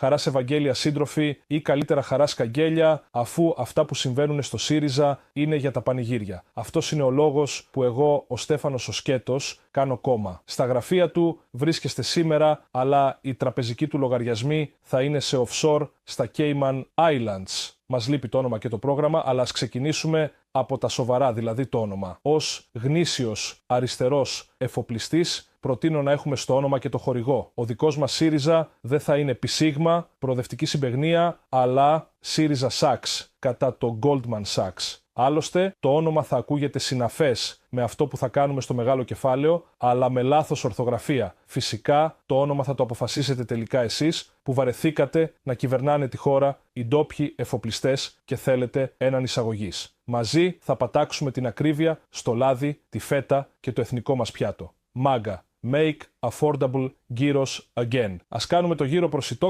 Χαράς Ευαγγέλια σύντροφοι, ή καλύτερα χαράς καγγέλια, αφού αυτά που συμβαίνουν στο ΣΥΡΙΖΑ είναι για τα πανηγύρια. Αυτός είναι ο λόγος που εγώ, ο Στέφανος ο Σκέτος, κάνω κόμμα. Στα γραφεία του βρίσκεστε σήμερα, αλλά οι τραπεζικοί του λογαριασμοί θα είναι σε offshore στα Cayman Islands. Μας λείπει το όνομα και το πρόγραμμα, αλλά ας ξεκινήσουμε από τα σοβαρά, δηλαδή το όνομα. Ως γνήσιος αριστερός εφοπλιστής, προτείνω να έχουμε στο όνομα και το χορηγό. Ο δικός μας ΣΥΡΙΖΑ δεν θα είναι πισίγμα, προοδευτική συμπαιγνία, αλλά ΣΥΡΙΖΑ Sachs, κατά το Goldman Sachs. Άλλωστε, το όνομα θα ακούγεται συναφές με αυτό που θα κάνουμε στο μεγάλο κεφάλαιο, αλλά με λάθος ορθογραφία. Φυσικά, το όνομα θα το αποφασίσετε τελικά εσείς, που βαρεθήκατε να κυβερνάνε τη χώρα οι ντόπιοι εφοπλιστές και θέλετε έναν εισαγωγής. Μαζί θα πατάξουμε την ακρίβεια στο λάδι, τη φέτα και το εθνικό μας πιάτο. MAGA. Make affordable gyros again. Ας κάνουμε το γύρο προσιτό